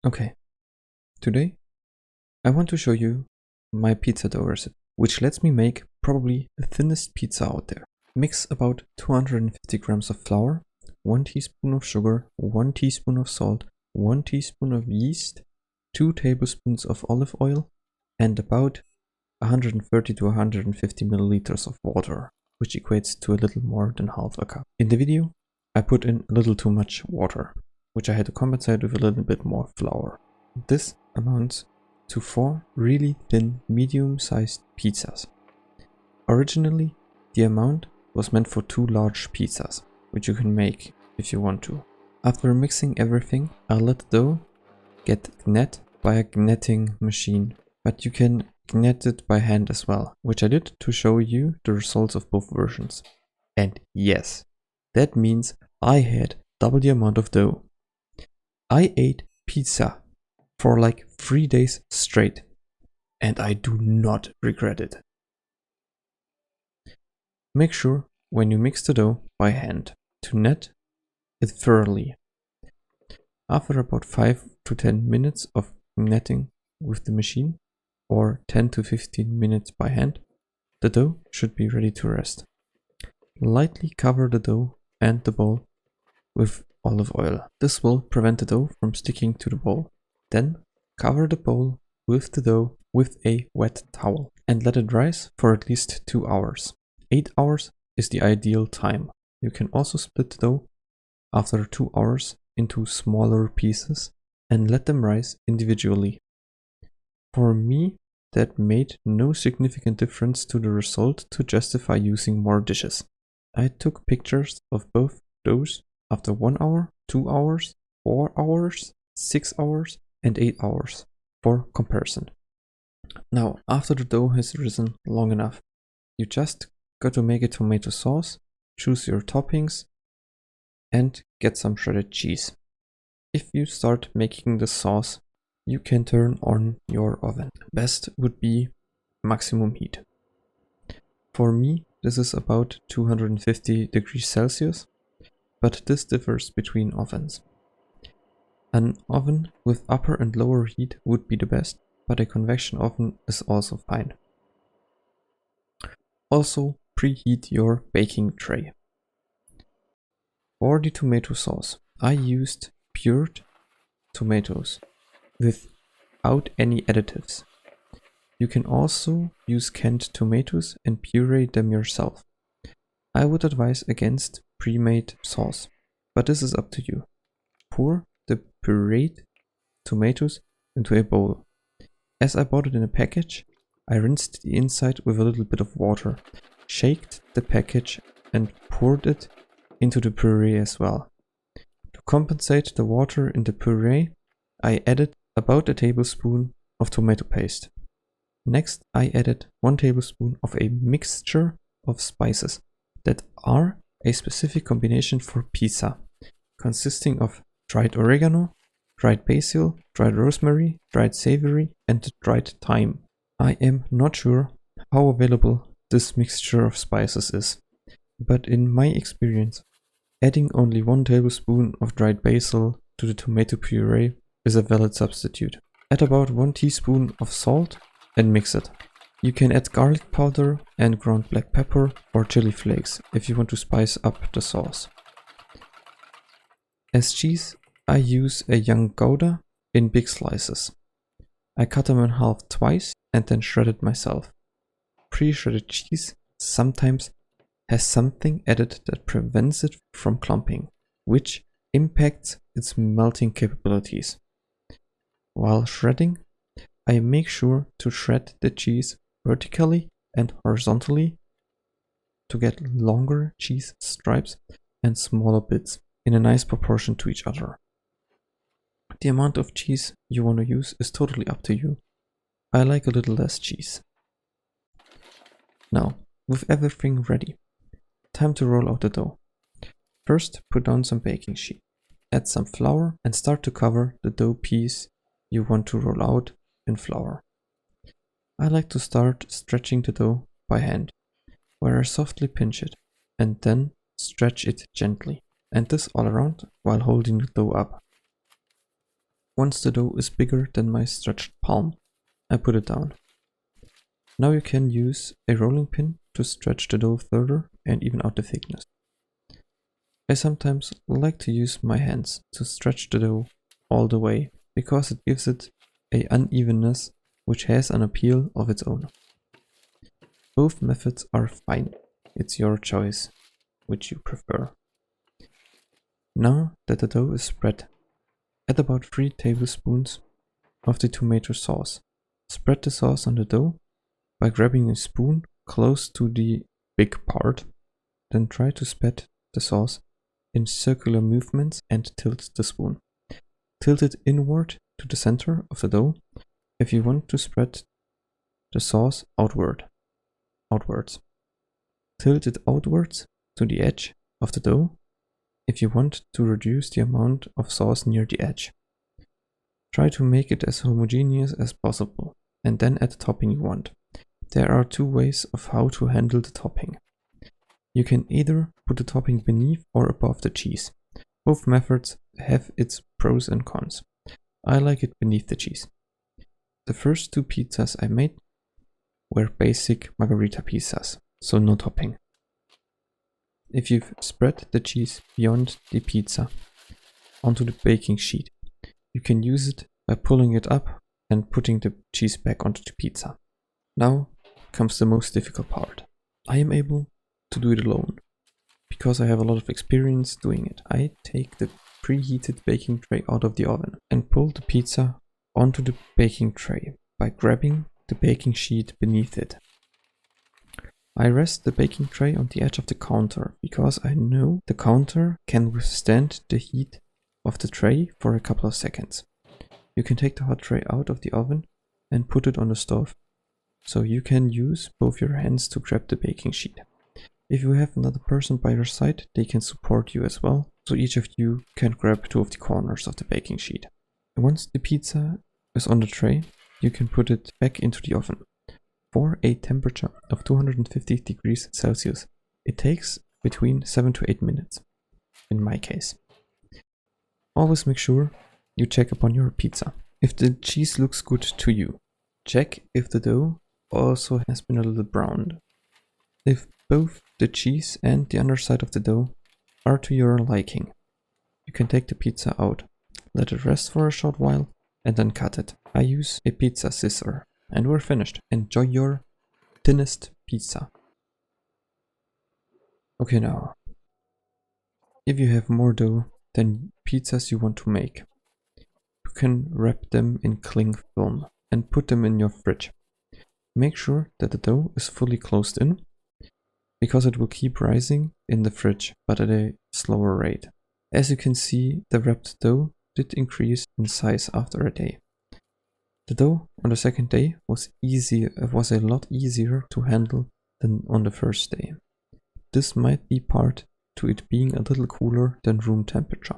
Okay, today I want to show you my pizza dough recipe, which lets me make probably the thinnest pizza out there. Mix about 250 grams of flour, 1 teaspoon of sugar, 1 teaspoon of salt, 1 teaspoon of yeast, 2 tablespoons of olive oil, and about 130 to 150 milliliters of water, which equates to a little more than half a cup. In the video, I put in a little too much water, which I had to compensate with a little bit more flour. This amounts to 4 really thin, medium-sized pizzas. Originally, the amount was meant for 2 large pizzas, which you can make if you want to. After mixing everything, I'll let the dough get kneaded by a kneading machine, but you can knead it by hand as well, which I did to show you the results of both versions. And yes, that means I had double the amount of dough. I ate pizza for like 3 days straight, and I do not regret it. Make sure when you mix the dough by hand to knead it thoroughly. After about 5 to 10 minutes of kneading with the machine, or 10 to 15 minutes by hand, the dough should be ready to rest. Lightly cover the dough and the bowl with olive oil. This will prevent the dough from sticking to the bowl. Then cover the bowl with the dough with a wet towel and let it rise for at least 2 hours. 8 hours is the ideal time. You can also split the dough after 2 hours into smaller pieces and let them rise individually. For me, that made no significant difference to the result to justify using more dishes. I took pictures of both doughs after 1 hour, 2 hours, 4 hours, 6 hours, and 8 hours for comparison. Now, after the dough has risen long enough, you just got to make a tomato sauce, choose your toppings, and get some shredded cheese. If you start making the sauce, you can turn on your oven. Best would be maximum heat. For me, this is about 250 degrees Celsius, but this differs between ovens. An oven with upper and lower heat would be the best, but a convection oven is also fine. Also, preheat your baking tray. For the tomato sauce, I used pured tomatoes without any additives. You can also use canned tomatoes and puree them yourself. I would advise against pre-made sauce, but this is up to you. Pour the pureed tomatoes into a bowl. As I bought it in a package, I rinsed the inside with a little bit of water, shaked the package and poured it into the puree as well. To compensate the water in the puree, I added about a tablespoon of tomato paste. Next, I added 1 tablespoon of a mixture of spices that are a specific combination for pizza, consisting of dried oregano, dried basil, dried rosemary, dried savory, and dried thyme. I am not sure how available this mixture of spices is, but in my experience, adding only 1 tablespoon of dried basil to the tomato puree is a valid substitute. Add about 1 teaspoon of salt and mix it. You can add garlic powder and ground black pepper or chili flakes if you want to spice up the sauce. As cheese, I use a young Gouda in big slices. I cut them in half twice and then shred it myself. Pre-shredded cheese sometimes has something added that prevents it from clumping, which impacts its melting capabilities. While shredding, I make sure to shred the cheese vertically and horizontally to get longer cheese stripes and smaller bits in a nice proportion to each other. The amount of cheese you want to use is totally up to you. I like a little less cheese. Now, with everything ready, time to roll out the dough. First, put down some baking sheet. Add some flour and start to cover the dough piece you want to roll out in flour. I like to start stretching the dough by hand, where I softly pinch it and then stretch it gently, and this all around while holding the dough up. Once the dough is bigger than my stretched palm, I put it down. Now you can use a rolling pin to stretch the dough further and even out the thickness. I sometimes like to use my hands to stretch the dough all the way because it gives it an unevenness which has an appeal of its own. Both methods are fine, it's your choice which you prefer. Now that the dough is spread, add about 3 tablespoons of the tomato sauce. Spread the sauce on the dough by grabbing a spoon close to the big part, then try to spread the sauce in circular movements and tilt the spoon. Tilt it inward to the center of the dough if you want to spread the sauce outwards. Tilt it outwards to the edge of the dough if you want to reduce the amount of sauce near the edge. Try to make it as homogeneous as possible and then add the topping you want. There are 2 ways of how to handle the topping. You can either put the topping beneath or above the cheese. Both methods have its pros and cons. I like it beneath the cheese. The first 2 pizzas I made were basic margherita pizzas, so no topping. If you've spread the cheese beyond the pizza onto the baking sheet, you can use it by pulling it up and putting the cheese back onto the pizza. Now comes the most difficult part. I am able to do it alone because I have a lot of experience doing it. I take the preheated baking tray out of the oven and pull the pizza onto the baking tray by grabbing the baking sheet beneath it. I rest the baking tray on the edge of the counter because I know the counter can withstand the heat of the tray for a couple of seconds. You can take the hot tray out of the oven and put it on the stove, so you can use both your hands to grab the baking sheet. If you have another person by your side, they can support you as well, so each of you can grab 2 of the corners of the baking sheet. Once the pizza is on the tray, you can put it back into the oven for a temperature of 250 degrees Celsius. It takes between 7 to 8 minutes, in my case. Always make sure you check upon your pizza. If the cheese looks good to you, check if the dough also has been a little browned. If both the cheese and the underside of the dough are to your liking, you can take the pizza out, let it rest for a short while, and then cut it. I use a pizza scissor, and we're finished. Enjoy your thinnest pizza. Okay, now, if you have more dough than pizzas you want to make, you can wrap them in cling film and put them in your fridge. Make sure that the dough is fully closed in, because it will keep rising in the fridge, but at a slower rate. As you can see, the wrapped dough did increase in size after a day. The dough on the second day was a lot easier to handle than on the first day. This might be part to it being a little cooler than room temperature.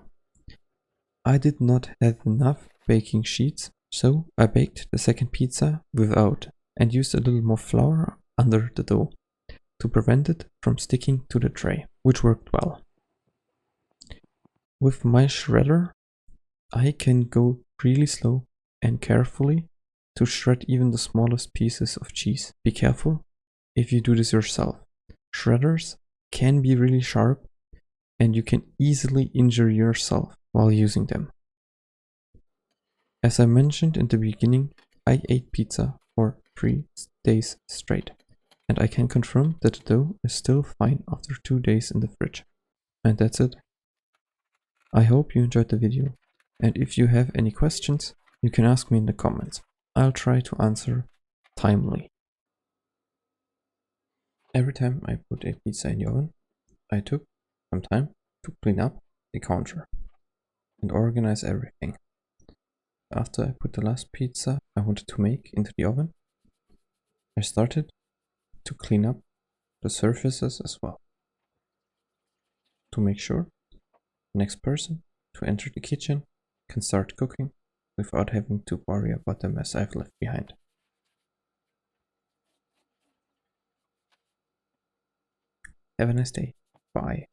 I did not have enough baking sheets, so I baked the second pizza without and used a little more flour under the dough to prevent it from sticking to the tray, which worked well. With my shredder, I can go really slow and carefully to shred even the smallest pieces of cheese. Be careful if you do this yourself. Shredders can be really sharp and you can easily injure yourself while using them. As I mentioned in the beginning, I ate pizza for 3 days straight, and I can confirm that the dough is still fine after 2 days in the fridge. And that's it. I hope you enjoyed the video, and if you have any questions, you can ask me in the comments. I'll try to answer timely. Every time I put a pizza in the oven, I took some time to clean up the counter and organize everything. After I put the last pizza I wanted to make into the oven, I started to clean up the surfaces as well, to make sure the next person to enter the kitchen can start cooking without having to worry about the mess I've left behind. Have a nice day. Bye.